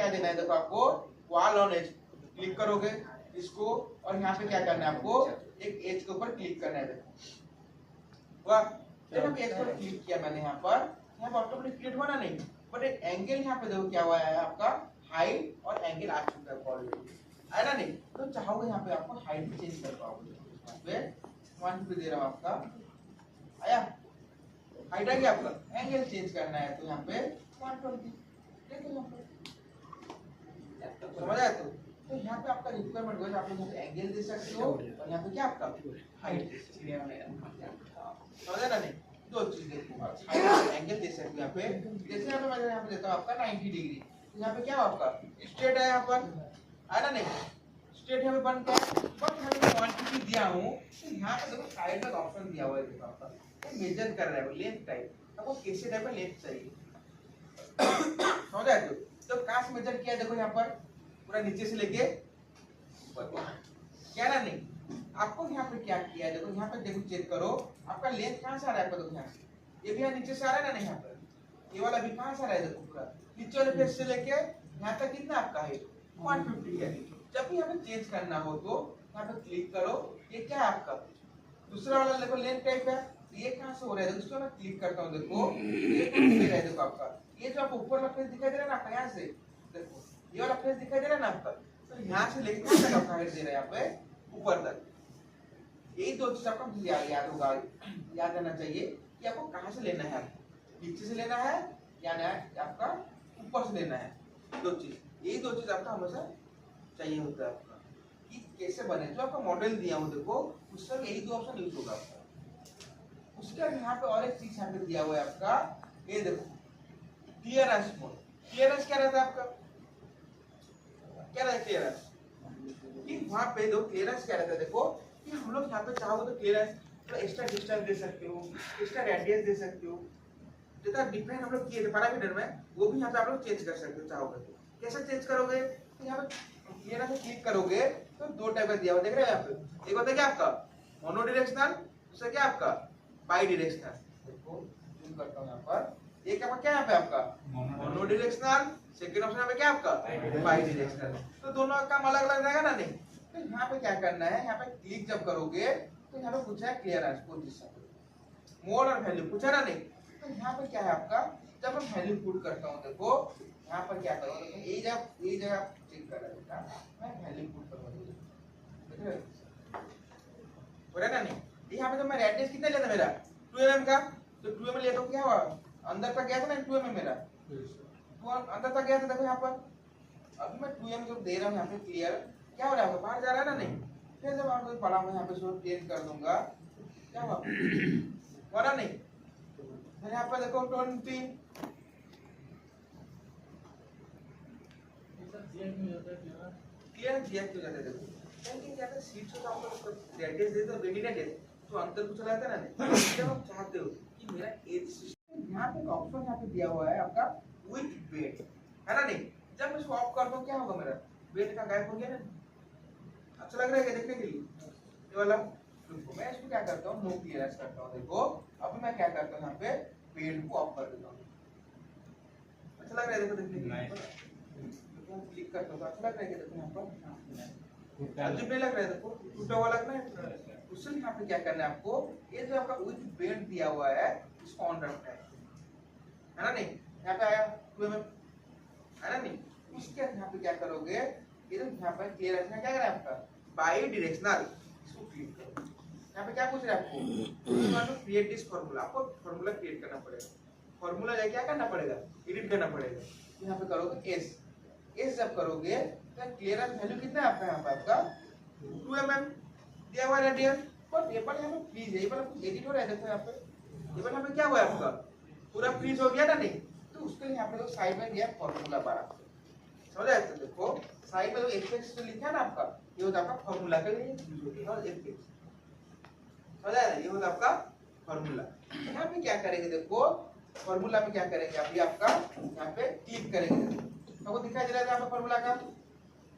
क्या देना है, देखो आपको वॉल ऑन एज क्लिक करोगे इसको, और यहाँ पे क्या करना है आपको एक एज के ऊपर क्लिक करना है। देखो वाह, जब एज पर क्लिक किया मैंने यहाँ पर ऑटोमेटिक क्रिएट हुआ ना, नहीं बट एक एंगल यहाँ पे देखो क्या हुआ है आपका हाइट और एंगल आ चुका है ऑलरेडी, है ना नहीं। तो चाहोगे यहाँ पे आपको हाइट भी चेंज कर पाओगे। यहाँ पे 150 दे रहा हूँ आपका, आया हाइट आ गया आपका, एंगल चेंज करना है तो यहाँ पे 120 देखो यहाँ पे, समझ आया। तो यहाँ पे आपका रिक्वायरमेंट होगा, आप लोग एंगल दे सकते हो और यहाँ पे क्या आपका हाइट, समझ ना नहीं। दो चीज देखो, हाइट एंगल दे सकते हो यहाँ पे। जैसे यहाँ पे मैं यहाँ पे देता हूँ आपका 90 डिग्री, यहाँ पे क्या आपका स्ट्रेट है, यहाँ पर है ना नहीं, स्ट्रेट यहाँ पे बन गया। बट मैं 150 दिया हूँ तो यहाँ पे देखो साइड में ऑप्शन दिया हुआ है, देखो आपका मेजर कर रहा है लेंथ टाइप, आपको कैसे टाइप का लेंथ चाहिए, समझ आए। तो कहाँ से मेजर किया देखो यहाँ पर पूरा नीचे से लेके क्या ना नहीं, आपको यहाँ पे क्या किया है देखो, यहाँ पे देखो चेक करो आपका लेंथ कहाँ से आ रहा है, देखो यहाँ से ये भी यहाँ नीचे से आ रहा है ना नहीं, यहाँ पर ये वाला भी कहाँ से आ रहा है देखो, पूरा नीचे वाले फेस से लेके यहाँ तक कितना आपका है 150 है। जब भी यहाँ पे चेंज करना हो तो यहाँ पे क्लिक करो, ये क्या है आपका दूसरा वाला देखो लेंथ टाइप है, ये कहाँ से हो रहा है देखो, इसको मैं क्लिक करता हूँ देखो ये कौन से है देखो आपका, ये जो आपको ऊपर वाला फेस दिखाई दे रहा है ना आपका, यहाँ से देखो ये वाला फेस दिखाई दे रहा है ना आपका, तो यहाँ से लेके कहाँ तक आपका हाइट दे रहा है यहाँ पे ऊपर तक। यही दो चीज आपको याद होगा, याद रहना चाहिए कि आपको कहाँ से लेना है, नीचे से लेना है या आपका ऊपर से लेना है। दो चीज, यही दो चीज आपका हमेशा चाहिए होता है आपका कि कैसे बने। जो आपका मॉडल दिया हूँ देखो उसका यही दो ऑप्शन यूज होगा आपका। उसके बाद यहाँ पे और एक चीज यहाँ पे दिया हुआ है आपका, ये देखो क्लियरेंस मोड। क्लियरेंस क्या रहता है आपका, क्या रहता है क्लियरेंस, कि वहाँ पे दो क्लियरेंस क्या रहता है देखो, कि हम लोग यहाँ पे चाहो तो क्लियरेंस एक्स्ट्रा डिस्टेंस दे सकते हो, एक्स्ट्रा रेडियस दे सकते हो, जितना डिफरेंट हम लोग किए थे पैरामीटर में वो भी यहाँ पे आप लोग चेंज कर सकते हो चाहोगे तो। कैसे चेंज करोगे, तो यहाँ पे क्लियरेंस पे क्लिक करोगे तो दो टाइप का दिया हुआ देख रहे हैं यहाँ पे, एक होता है क्या आपका मोनो डायरेक्शनल, दूसरा क्या आपका बाई डायरेक्शनल। देखो जूम करता हूँ यहाँ पर, एक आपका क्या यहाँ पे आपका मोनो डायरेक्शनल, सेकंड ऑप्शन यहाँ पे क्या आपका बाई डायरेक्शनल। तो दोनों का काम अलग अलग रहेगा ना नहीं। तो यहाँ पे क्या करना है, यहाँ पे क्लिक जब करोगे तो यहाँ पे पूछा है क्लियरेंस पोजीशन, मोड और वैल्यू पूछा ना नहीं। तो यहाँ पे क्या है आपका, जब मैं वैल्यू पुट करता हूँ देखो यहाँ पर क्या करूँ, ये जगह चेक कर रहा है, मैं वैल्यू पुट करूँगा हो रहा है ना नहीं। यहाँ पे तो मैं रेडियस कितना लेता मेरा 2 mm का, तो 2 mm लेता हूँ, क्या हुआ अंदर तक गया था ना 2 mm मेरा, तो अंदर तक गया था देखो यहाँ पर। अभी मैं 2 mm जब दे रहा हूँ यहाँ पे क्लियर क्या हो रहा है, बाहर जा रहा है ना नहीं। फिर जब आप पढ़ा हुआ यहाँ पे चेंज कर दूंगा क्या हुआ हो रहा नहीं। फिर यहाँ पर देखो 20 क्लियर किया क्यों जाता है देखो, क्योंकि क्या है सीट से आप लोग रेडियस दे दो वेटिना दे तो अंतर कुछ चला जाता है ना नहीं। जब आप चाहते हो कि मेरा एज सिस्टम, यहाँ पे ऑप्शन यहाँ पे दिया हुआ है आपका विथ वेट, है ना नहीं। जब मैं स्वैप करता हूँ क्या होगा, मेरा वेट का गायब हो गया ना, अच्छा लग रहा है क्या देखने के लिए ये वाला। देखो मैं इसको क्या करता हूँ नो क्लियरेंस करता हूँ, देखो अभी मैं क्या करता हूँ यहाँ पे वेट को ऑफ कर देता हूँ, अच्छा लग रहा है देखो देखने के लिए। क्लिक करता हूँ अच्छा लग रहा है देखो यहाँ पर, अजीब नहीं लग रहा है देखो टूटा हुआ लग रहा है। उससे यहाँ पे क्या करना है आपको, ये जो आपका विथ वेट दिया हुआ है इसको ऑन रखना है ना नहीं। यहाँ पे आया 2 mm है ना नहीं। उसके यहाँ पे क्या करोगे, ये तो यहाँ पे क्लियर रखना, क्या करें आपका बाई डायरेक्शनल, इसको क्लिक करो। यहाँ पे क्या पूछ रहा है आपको, क्रिएट दिस फार्मूला, आपको फार्मूला क्रिएट करना पड़ेगा। फार्मूला जाके क्या करना पड़ेगा, एडिट करना पड़ेगा। यहाँ पे करोगे एस, एस जब करोगे तो क्लियरेंस वैल्यू कितना है आपका, यहाँ पे आपका 2 mm दिया हुआ रेडियस। पर ये पर यहाँ पे फ्रीज है, ये पर एडिट हो रहा है देखो यहाँ पे, ये पर यहाँ पे क्या हुआ है आपका पूरा फ्रीज हो गया ना नहीं। तो उसके लिए यहाँ पे तो साइड में दिया फार्मूला बार, समझ आया। तो देखो साइड में जो एफएक्स जो लिखा है ना आपका, ये होता है आपका फार्मूला के लिए यूज होता है एफएक्स, समझ आया। ये होता है आपका फार्मूला। यहाँ पे क्या करेंगे देखो, फार्मूला में क्या करेंगे अभी आपका यहाँ पे क्लिक करेंगे, आपको दिखाई दे रहा है यहाँ पे फार्मूला का,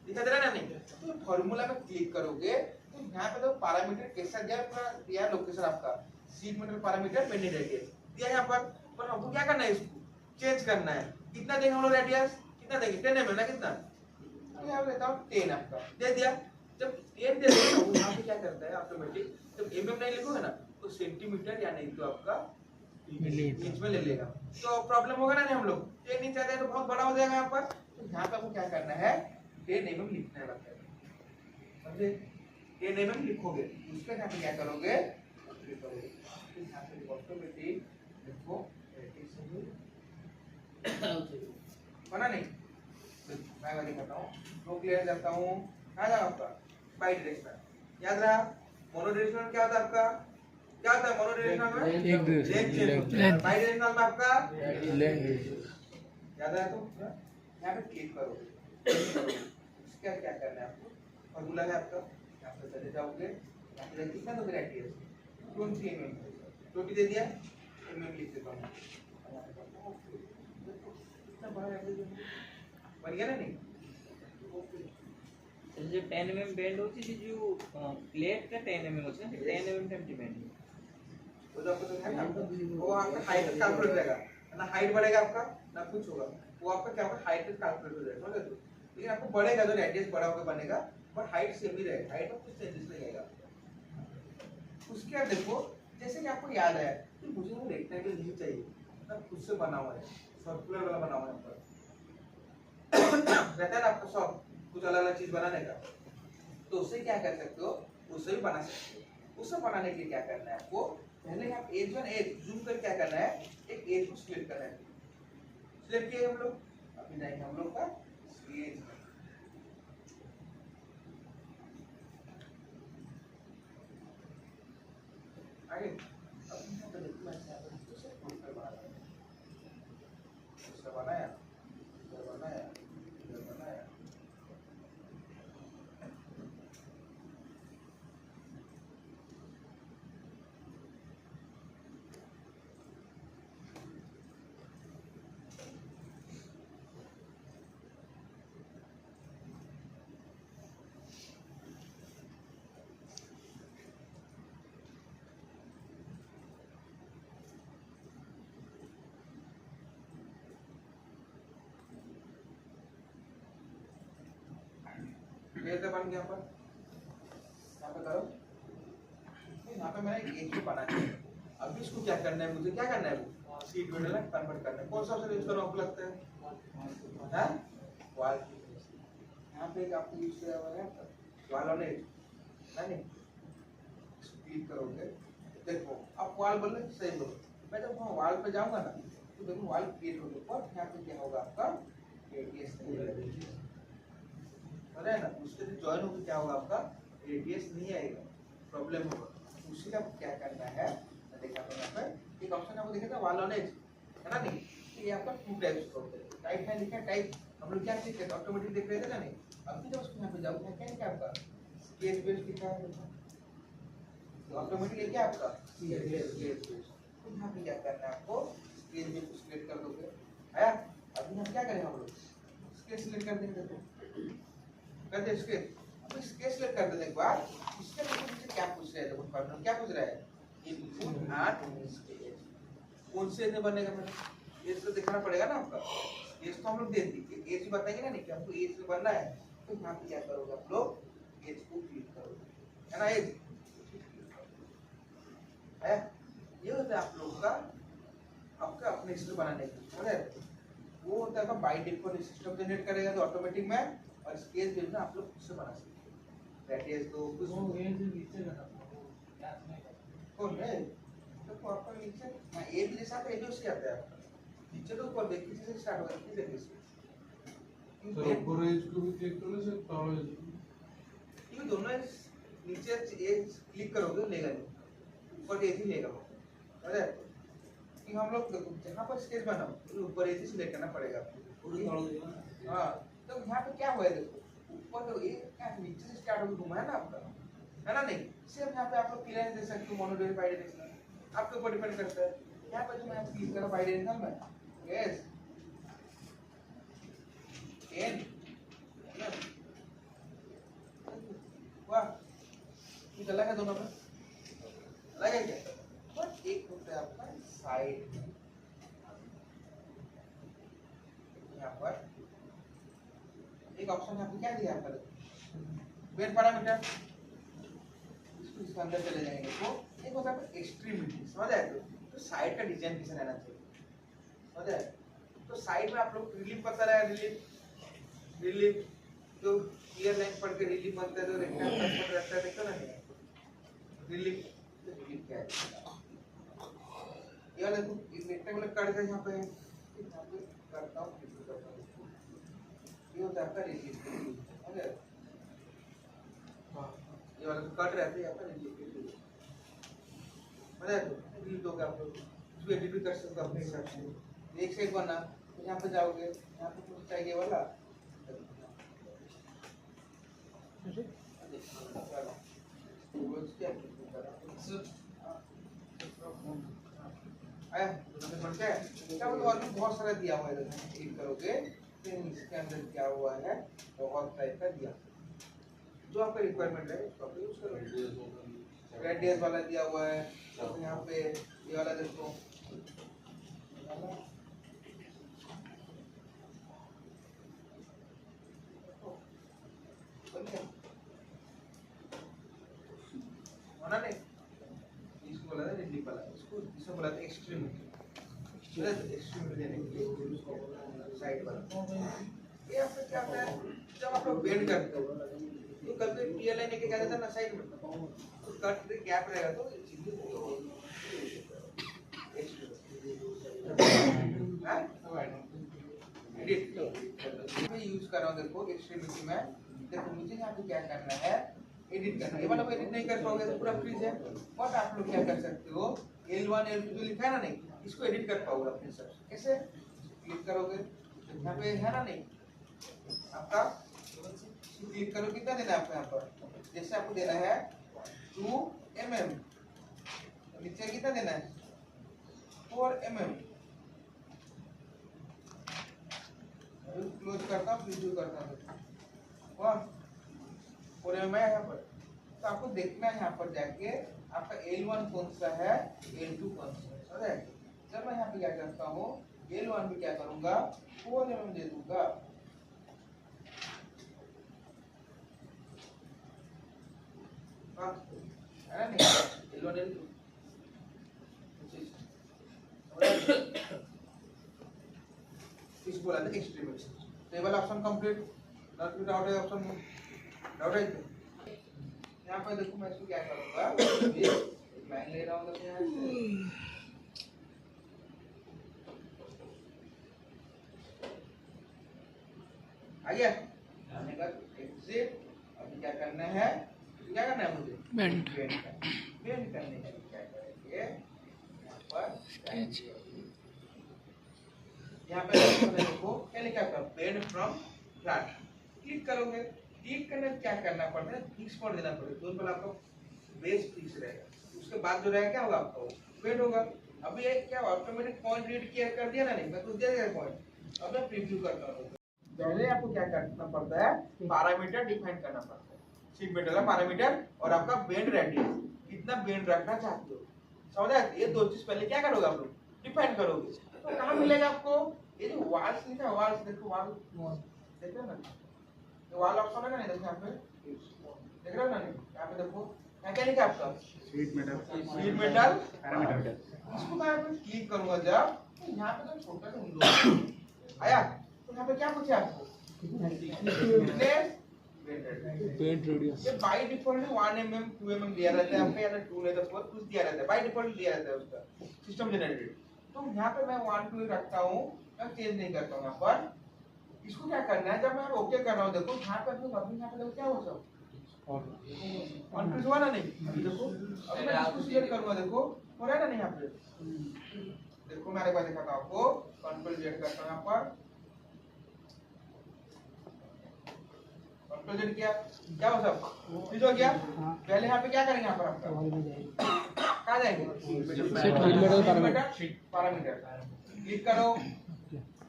दिखाई दे रहा है ना नहीं। तो फार्मूला में क्लिक करोगे तो यहाँ पे तो पैरामीटर कैसा दिया लोकेशन आपका seat meter parameter pending radius दिया यहाँ पर हमको क्या करना है, इसको चेंज करना है। कितना देंगे हम लोग रेडियस, कितना देंगे 10 mm ना कितना, तो यहाँ लेता हूँ 10 आपका दे दिया। जब 10 दे देगा वो यहाँ पे क्या करता है ऑटोमेटिक, जब mm नहीं लिखोगे ना तो सेंटीमीटर या नहीं तो आपका इंच में ले लेगा, तो प्रॉब्लम होगा ना नहीं। हम लोग 10 इंच आ जाए तो बहुत बड़ा हो जाएगा यहाँ पर, तो यहाँ पे आपको क्या करना है 10 mm लिखना है, समझे। 10 mm लिखोगे उसके यहाँ पे क्या करोगे यहाँ पे ऑटोमेटिक देखो बना नहीं, मैं वाली करता हूँ रो क्लियर करता हूँ, कहाँ जाएगा आपका बाई डायरेक्शनल। याद रहा मोनो डायरेक्शनल क्या होता है आपका, क्या होता है मोनो डायरेक्शनल में लेंथ, बाई डायरेक्शनल में आपका लेंथ। याद रहा तो यहाँ पे क्लिक करोगे, उसका क्या करना है आपको, फॉर्मूला है आपका, यहाँ पे चले जाओगे, यहाँ पे कितना तो रेडियस 20 mm, 20 दे दिया mm लिख देता हूँ, बन गया ना नहीं। जो 10 mm बेंड होती है जो प्लेट का 10 mm होता है 10 mm सेंटी बेंड वो तो आपको तो है ना, वो आपका हाइट कैलकुलेट हो जाएगा ना, हाइट बढ़ेगा आपका ना कुछ होगा, वो आपका क्या होगा हाइट कैलकुलेट हो जाएगा, समझ लो। लेकिन आपको बढ़ेगा जो रेडियस बड़ा होकर बनेगा बट हाइट सेम ही रहेगा, हाइट में कुछ चेंजेस नहीं आएगा। उसके बाद देखो जैसे कि आपको याद है कि मुझे वो रेक्टेंगल नहीं चाहिए ना, खुद से बना हुआ है सर्कुलर वाला बना हुआ है पर रहता है ना आपका शौक कुछ अलग अलग चीज बनाने का, तो उससे क्या कर सकते हो, उससे भी बना सकते हो। उससे बनाने के लिए क्या करना है आपको, पहले आप एज वन एज जूम कर क्या करना है, एक एज को सिलेक्ट करना है, सिलेक्ट किए हम लोग, अभी जाएंगे हम लोग का एज आगे, अब यहाँ पे देखो मैं यहाँ पे दूसरे ग्रुप पे बना रहा हूँ, दूसरा बनाया, इधर बनाया, इधर बनाया, ये तो बन गया पर यहाँ पे करो, यहाँ पे मैंने एक एज को बना दिया। अब इसको क्या करना है, मुझे क्या करना है, वो सीट में डालना कन्वर्ट करना है। कौन सा ऑप्शन यूज करो आपको लगता है, हैं वाल, यहाँ पे एक आपको यूज किया हुआ है वाल ऑन एज ना, नहीं क्लिक करोगे देखो आप वाल बोल रहे सही बोलो, मैं जब वहाँ वाल पे जाऊंगा ना तो देखो वाल क्रिएट हो गया, पर यहाँ पे क्या होगा आपका रेडियस नहीं है ना, उसके लिए जॉइन होकर क्या होगा आपका रेडियस नहीं आएगा, प्रॉब्लम होगा। उसी का क्या करना है, देखा तो यहाँ पर एक ऑप्शन आपको देखा था वाल ऑन एज है ना, नहीं ये आपका टू टाइप्स होते हैं, टाइप है लिखा टाइप, हम लोग क्या सीख रहे थे ऑटोमेटिक देख रहे थे ना, नहीं अभी जब उसको यहाँ पे जाओ क्या लिखा आपका स्केच बेस लिखा है, तो ऑटोमेटिक क्या आपका स्केच बेस, तो यहाँ पे क्या करना है आपको स्केच बेस को सिलेक्ट कर दोगे आया। अभी हम क्या करें, हम लोग स्केच सिलेक्ट कर देंगे, देखो कर दे स्केच, अब स्केच सिलेक्ट कर देने के बाद इसके नीचे क्या पूछ रहा है, देखो प्रॉब्लम क्या पूछ रहा है, इनपुट आर्ट स्केच कौन से ने बनेगा, मैंने ये तो दिखाना पड़ेगा ना आपका, एज तो हम लोग दे दी, एज बताएंगे ना नहीं कि हमको एज में बनना है, तो यहाँ पे क्या करोगे आप लोग एज को क्लिक करोगे है ना, एज है ये होता है आप लोग का आपका अपने से बनाने का, वो होता है बाय डिफॉल्ट सिस्टम जनरेट करेगा तो ऑटोमेटिक में, और स्केच भी ना आप लोग खुद से बना सकते हैं, रेडियस तो कुछ वो एज नीचे लगा कौन है, तो आपका नीचे हां एज जैसा तो एज से आता है आपका नीचे तो ऊपर देखिए से स्टार्ट होगा किस तरीके से, तो ऊपर एज को भी क्लिक कर ले सकता हूं, ये दोनों नीचे एज क्लिक करोगे लेगा नहीं, ऊपर एज ही लेगा, अरे कि हम लोग जहां पर स्केच बनाओ तो ऊपर एज सिलेक्ट करना पड़ेगा आपको, हां तो यहाँ पे क्या हुआ है देखो ऊपर तो एक क्या नीचे से स्टार्ट होकर घुमा है ना आपका, है ना, नहीं सेम यहाँ पे आप लोग क्लियर दे सकते हो मोनोडायरेक्शनल बाई डायरेक्शनल आपके ऊपर डिपेंड करता है। यहाँ पे जो मैं क्लिक कर रहा हूं बाई डायरेक्शनल में यस 10 वाह ये अलग है दोनों में, अलग है क्या, बट एक होता है आपका साइड में यहाँ पर एक ऑप्शन यहाँ पे क्या दिया आपका बेंड पैरामीटर, इसको इसके अंदर चले जाएंगे तो एक होता है एक्सट्रीमिटी, समझ आए? तो साइड का डिजाइन कैसे रहना चाहिए, समझ आए? तो साइड में आप लोग रिलीफ पता रहा है, रिलीफ जो क्लियर लाइन पढ़ के रिलीफ बनता है, तो रेक्टेंगल पर रहता है, देखो ना रिलीफ क्या है? ये वाला देखो रेक्टेंगल कट गया यहाँ पे करता हूँ, ये होता है आपका रिलीफ, समझ आए? ये वाला कट रहता है यहाँ पर रिलीफ, समझ आए? तो रिलीफ होगा आप लोग इसको एडिट भी कर सकते हो अपने हिसाब से। एक साइड बना तो यहाँ पे जाओगे, यहाँ पे कुछ चाहिए वाला आया समझते हैं क्या? और भी बहुत सारा दिया हुआ है, क्लिक करोगे फिर इसके अंदर क्या हुआ है बहुत टाइप का दिया, जो आपका रिक्वायरमेंट है उसको आप यूज करो। रेडियस वाला दिया हुआ है, तो यहाँ पे ये वाला देखो होना नहीं, इसको बोला था रिलीफ वाला, इसको बोला था एक्सट्रीमिटी, एक्सट्रीमिटी देने के लिए साइड वाला। ये आपका क्या होता है जब आप लोग बेंड करते हो तो कभी टीएल लाइन के क्या रहता है ना साइड में, तो कट पे गैप रहेगा तो एडिट मैं यूज कर रहा हूँ, देखो एक्सट्रीमिटी में देखो मुझे यहाँ पे क्या करना है, एडिट करना है। ये वाला एडिट नहीं कर पाओगे तो पूरा फ्रीज है, बट आप लोग क्या कर सकते हो L1 L2 जो लिखा है ना नहीं, इसको एडिट कर पाओगे अपने हिसाब से। कैसे? क्लिक करोगे यहाँ पे है ना नहीं आपका, क्लिक करो कितना देना है आपको यहाँ पर, जैसे आपको देना है 2 mm, नीचे कितना देना है 4 mm। क्लोज करता हूँ, प्रीव्यू करता हूँ, वाह 4 mm है यहाँ पर। तो आपको देखना है यहाँ पर जाके आपका L1 कौन सा है, L2 कौन सा है, समझ आए? जब मैं यहाँ पे क्या करता हूँ L1 भी क्या करूंगा 4 mm दे दूंगा, है ना नहीं? L1 L2 इसको बोला था एक्सट्रीमिटी। तो ये वाला ऑप्शन कंप्लीट, नॉट विदाउट है ऑप्शन में डाउट है। यहाँ पे देखो मैं इसको क्या करूंगा, एक लाइन ले रहा हूँ देखो यहाँ से, आइए आने का एग्जिट। अभी क्या करना है, क्या करना है मुझे बेंड करने के लिए क्या करेंगे यहाँ पर यहाँ पे देखो क्या लिखा है बेंड फ्रॉम फ्लैट, क्लिक करोगे। क्लिक करने क्या करना पड़ता है, फिक्स पर देना पड़ेगा, तो पहले आपका बेस फिक्स रहेगा, उसके बाद जो रहेगा क्या होगा आपका बेंड होगा। अभी ये क्या ऑटोमेटिक पॉइंट रीड किया कर दिया ना नहीं, मैं कुछ दे दिया पॉइंट। अब मैं प्रीव्यू करता हूँ, पहले आपको क्या करना पड़ता है पैरामीटर डिफाइन करना पड़ता है, शीट मेटल का पैरामीटर और आपका बेंड रेडियस कितना बेंड रखना चाहते हो, समझ आए? ये दो चीज पहले क्या करोगे आप लोग डिफाइन करोगे। तो कहाँ मिलेगा आपको, ये जो वाल्स लिखा है, वाल्स देखो, वाल देख रहे हो ना, ये वाल ऑप्शन है ना, देखो यहाँ पे देख रहे हो ना, यहाँ पे देखो यहाँ क्या लिखा है आपका शीट मेटल पैरामीटर। इसको मैं यहाँ पे क्लिक करूंगा जब, तो यहाँ पे तो छोटा सा आया, तो यहाँ पे क्या पूछा आपको पेंट रेडियस, ये बाय डिफॉल्ट 1 mm 2 mm दिया रहता है आपका, या 2 नहीं तो 4 कुछ दिया रहता है, बाय डिफॉल्ट दिया रहता है उसका सिस्टम जनरेटेड। तो यहाँ पे मैं 1 2 रखता हूँ, मैं चेंज नहीं करता हूँ यहाँ पर। इसको क्या करना है, जब मैं ओके कर रहा हूँ देखो यहाँ पे अभी यहाँ पे देखो क्या हो सब कॉन्फ्लिक्ट हुआ ना नहीं, अभी देखो अभी मैं इसको सिलेक्ट करूंगा, देखो हो रहा है ना नहीं यहाँ पे, देखो मेरे पास दिखाता हूँ आपको, कंट्रोल जेड करता हूँ यहाँ पर, कंट्रोल जेड किया, क्या हो सब ठीक हो गया। पहले यहाँ पे क्या करेंगे, यहाँ पर आपका कहाँ जाएंगे पैरामीटर, क्लिक करो,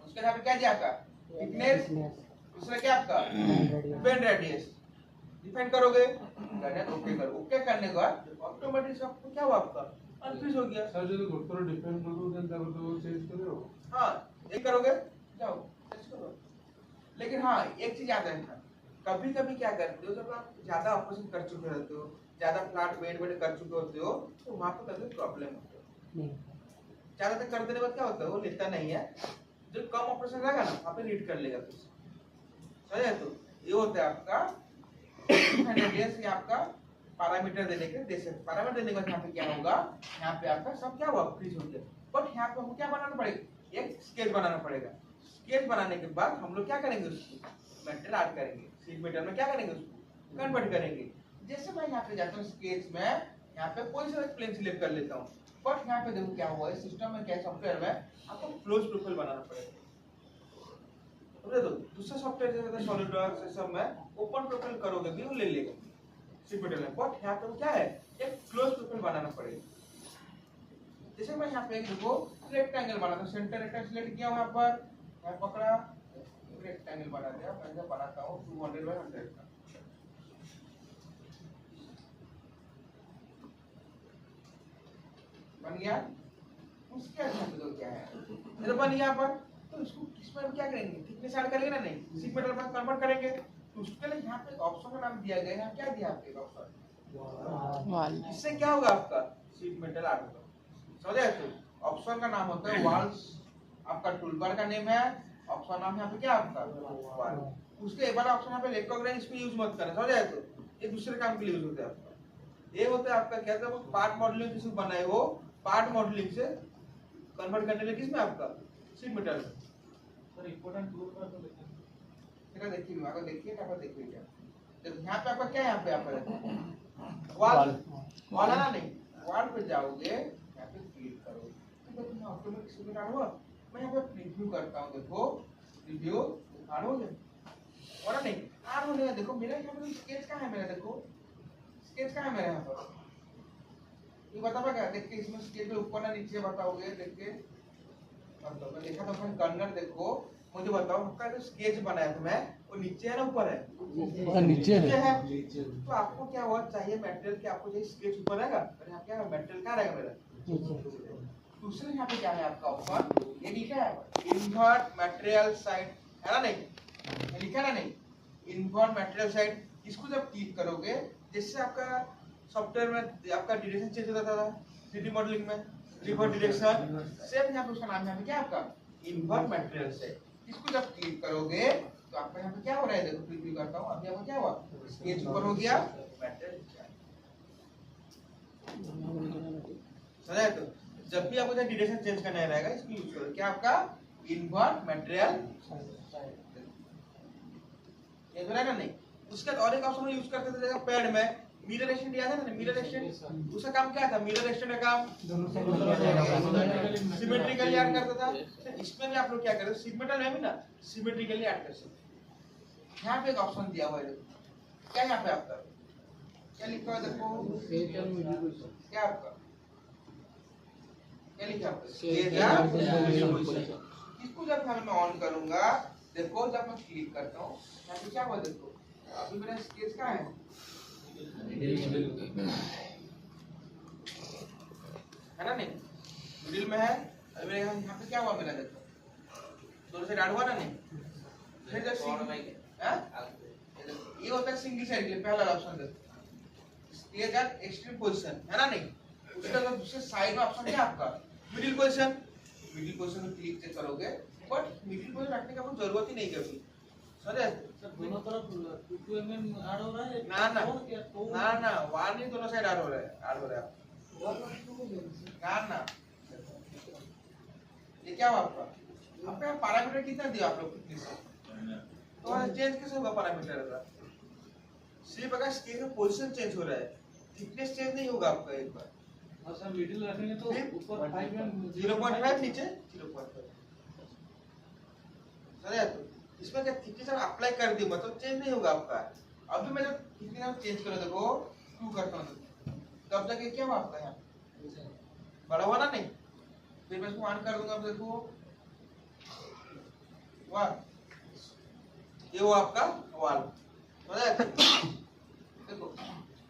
उसके यहाँ पे क्या दिया आपका थिकनेस, दूसरा क्या आपका बेंड रेडियस डिफाइन करोगे, करने तो ओके करो। ओके करने के बाद ऑटोमेटिक आपको क्या हुआ आपका अनफ्रीज हो गया। सर যদি ঘটনা ডিফাইন করব দেন তারপর তো চেঞ্জ করে हां ये करोगे, जाओ टेस्ट करो, लेकिन हाँ एक चीज याद रखना, कभी कभी क्या करते हो जब आप ज्यादा ऑपरेशन कर चुके होते हो, ज्यादा फ्लैट वेट वेट कर चुके होते हो, तो वहां पर कभी प्रॉब्लम होता है। ज्यादातर कर देने के बाद क्या होता है, वो लेता नहीं है, जो कम ऑपरेशन रहेगा ना वहाँ पे रीड कर लेगा कुछ, समझे? तो ये होता है आपका ये आपका पैरामीटर देने के पैरामीटर देने के बाद यहाँ पे क्या होगा, यहाँ पे आपका सब क्या हुआ, फ्रीज हो गया। बट यहाँ पे हमको क्या बनाना पड़ेगा, एक स्केच बनाना पड़ेगा। स्केच बनाने के बाद हम लोग क्या करेंगे, उसको मेटल ऐड करेंगे, शीट मेटल में क्या करेंगे, उसको कन्वर्ट करेंगे। जैसे मैं यहाँ पे जाता हूँ स्केच में, यहाँ पे कोई सा प्लेन सिलेक्ट कर लेता हूँ, बट यहाँ पे देखो क्या हुआ है, सिस्टम में क्या सॉफ्टवेयर में आपको क्लोज प्रोफाइल बनाना पड़ेगा। तो दूसरा सॉफ्टवेयर जैसे सॉलिडवर्क्स ये सब में ओपन प्रोफाइल करोगे भी वो ले लेगा शीट मेटल में, बट यहाँ पे क्या है, एक क्लोज प्रोफाइल बनाना पड़ेगा। जैसे मैं यहाँ पे देखो रेक्टेंगल बनाता हूँ, सेंटर रेक्टेंगल सिलेक्ट किया यहाँ पर, मैं पकड़ा रेक्टेंगल बना दिया, मैं बनाता हूँ 200 बाय 100 का। बन गया। उसके बाद तो क्या है, जब बन गया पर तो इसको किसमें क्या करेंगे, थिकनेस ऐड करेंगे ना, नहीं शीट मेटल में कन्वर्ट करेंगे। तो उसके लिए यहाँ पे ऑप्शन का नाम दिया गया है, क्या दिया आपके ऑप्शन वाल। इससे क्या होगा, आपका शीट मेटल ऐड होगा, समझे? तो ऑप्शन का नाम होता है वाल्स, आपका टूलबार का नेम है, ऑप्शन नाम यहाँ पे क्या आपका वाल। उसके एक बार ऑप्शन यहाँ पे रेकॉग्नाइज इसको यूज मत करना, समझ आए? तो ये दूसरे काम के लिए यूज होता है आपका। ये होता है आपका क्या था, पार्ट मॉडलिंग जिसको बनाए हो, पार्ट मॉडलिंग से कन्वर्ट करने लगे किसमें, आपका शीट मेटल में। सर इंपॉर्टेंट टूल पर तो देखिए, देखिए देखिए क्या देखिए क्या, देखो यहाँ पे आपका क्या है, यहाँ पे आपका वाल वाल है ना, नहीं वाल पे जाओगे, यहाँ पे क्लिक करोगे, देखो यहाँ ऑटोमेटिक सिलेक्ट हुआ। मैं यहाँ पे प्रीव्यू करता हूँ, देखो प्रीव्यू ऑन हो गया और नहीं ऑन होने का। देखो मेरा यहाँ पे स्केच कहाँ है, मेरा देखो स्केच कहाँ है मेरा यहाँ पर, ये बता पाएगा देख के, इसमें स्केच के ऊपर ना नीचे बताओगे देख के, मतलब मैं देखा था अपन कर्नर, देखो मुझे बताओ आपका जो स्केच बनाया था मैं, वो नीचे है ना ऊपर है, नीचे है। तो आपको क्या हुआ चाहिए मटेरियल, क्या आपको चाहिए स्केच ऊपर रहेगा, और यहाँ क्या मटेरियल कहाँ रहेगा मेरा। दूसरे यहाँ पे क्या है आपका ऑप्शन, ये लिखा है इन्वर्ट मटेरियल साइड, है ना, नहीं लिखा है ना, नहीं इन्वर्ट मटेरियल साइड। इसको जब क्लिक करोगे, जिससे आपका सॉफ्टवेयर में आपका डायरेक्शन चेंज हो जाता था 3D मॉडलिंग में, रिवर्स डायरेक्शन सेम यहाँ पे उसका नाम है क्या आपका इन्वर्ट मटेरियल साइड। इसको जब क्लिक करोगे तो आपका यहाँ पे क्या हो रहा है, देखो प्रीव्यू करता हूँ, अभी आपको क्या हुआ, स्केच ऊपर हो गया, मटेरियल समझा? तो जब भी आपको डायरेक्शन चेंज करना रहेगा, इसको यूज करो, क्या आपका इन्वर्ट मटेरियल ये तो रहेगा नहीं। उसके बाद और एक ऑप्शन यूज करते थे पैड में, मिरर एक्सटेंड याद है ना, मिरर एक्सटेंड उसका काम क्या था, मिरर एक्सटेंड का काम सिमेट्रिकली ऐड करता था। इसमें भी आप लोग क्या करते हो, शीट मेटल में भी ना सिमेट्रिकली ऐड कर सकते। यहाँ पे एक ऑप्शन दिया हुआ है, क्या यहाँ पे आपका क्या लिखा हुआ है, देखो क्या आपका क्या लिखा है, इसको जब मैं ऑन करूंगा, देखो जब मैं क्लिक करता हूँ यहाँ पे क्या हुआ, देखो अभी मेरा स्केच कहाँ है, है ना, नहीं मिडिल में है। अभी मेरे यहाँ पे क्या हुआ, मेरा देखो दोनों साइड ऐड हुआ ना, नहीं फिर जब ये होता है सिंगल साइड के लिए, पहला ऑप्शन देखो स्केच एट एक्सट्रीम पोजीशन, है ना, नहीं उसका जो दूसरे साइड में ऑप्शन है आपका मिडिल पोजीशन, मिडिल पोजीशन में क्लिक करोगे, बट मिडिल पोजीशन रखने का कोई जरूरत ही नहीं कभी, समझे? दोनों तरफ 2 mm ऐड हो रहा है, ना वाल नहीं, दोनों साइड ऐड हो रहा है ना। ये क्या हुआ आपका पैरामीटर कितना दिया आप लोग, तो चेंज कैसे होगा पैरामीटर का, सिर्फ अगर स्केल का पोजीशन चेंज हो रहा है, थिकनेस चेंज नहीं होगा आपका एक बार। और सर मिडिल रखेंगे तो ऊपर 5 mm 0.5 नीचे 0.5 समझे? तो इसमें क्या थिकनेस आप अप्लाई कर दी, मतलब चेंज नहीं होगा आपका। अभी मैं जब थिकनेस चेंज करो, देखो 2 करता हूँ, तब जाके क्या हुआ आपका यहाँ बड़ा हुआ ना, नहीं फिर मैं इसको ऑन कर दूंगा, देखो वाह ये वो आपका वाल, देखो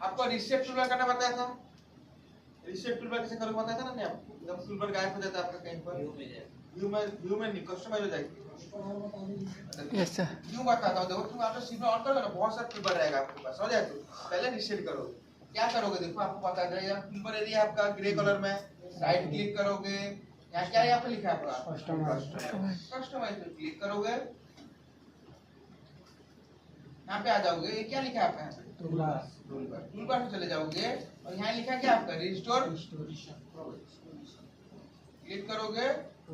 आपको रिसेट टूलबार करना बताया था, रिसेट टूलबार कैसे करोगे बताया था ना, नहीं आपको जब टूलबार गायब हो जाता है आपका कहीं पर, व्यू में नहीं कस्टमाइज हो जाएगी। Yes sir. क्यों बताता हूँ, देखो तुम आप सीट ऑन करोगे ना, बहुत सारा टूलबार रहेगा आपके पास, समझ आए? तो पहले रीसेट करो, क्या करोगे देखो आपको पता चलेगा। टूलबार एरिया आपका ग्रे कलर में, राइट क्लिक करोगे, यहाँ क्या यहाँ पे लिखा है आपका कस्टमाइज पे क्लिक करोगे, यहाँ पे आ जाओगे, ये क्या लिखा है आपका टूलबार पे चले जाओगे और यहाँ लिखा क्या आपका रिस्टोर, क्लिक करोगे तो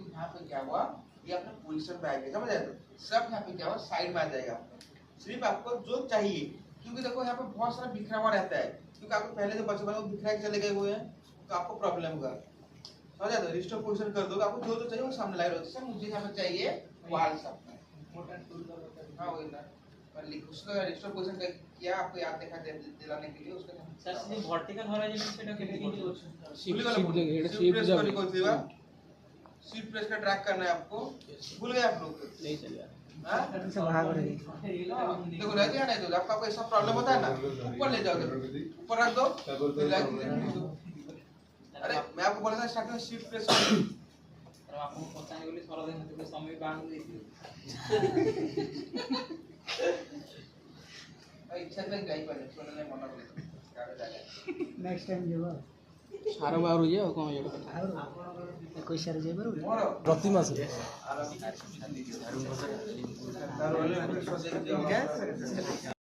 यहाँ पे क्या हुआ, ये अपने पोजीशन पे आ गया, समझ आए? तो सब यहाँ पे क्या हुआ साइड में आ जाएगा, सिर्फ आपको जो चाहिए। क्योंकि देखो यहाँ पे बहुत सारा बिखरा हुआ रहता है, क्योंकि आपको पहले जो बच्चे वाले बिखरा के चले गए हुए हैं तो आपको प्रॉब्लम होगा, समझ आए? तो रिस्टोर पोजीशन कर दोगे, आपको जो जो चाहिए वो सामने लाइव होता है। मुझे यहाँ पे चाहिए वॉल सब, हाँ वही ना, पर लिख उसका रिस्टोर पोजीशन किया आपको याद दिलाने के लिए उसका স্যার যদি ভার্টিক্যাল হরাইজন্টাল সেটা কেটে দিয়েছি। शिफ्ट प्रेस का ट्रैक करना है आपको, भूल गए आप लोग? नहीं चलेगा। हाँ? देखो रह गया नहीं तो आपका कोई ऐसा प्रॉब्लम होता है ना, ऊपर ले जाओगे, ऊपर रख दो, फिर रख दो। अरे मैं आपको बोला था स्टार्टिंग में शिफ्ट प्रेस करो। আর আপনি কথা এগুলি সরা দেন তো সময় বাংলা দিছি। इच्छा नहीं गई पर सुनने मना कर कागज आ गया। नेक्स्ट टाइम जेबो सारा बार हो जाए कौन ये और कोई सारे जेबो मोरो प्रति मास आराम से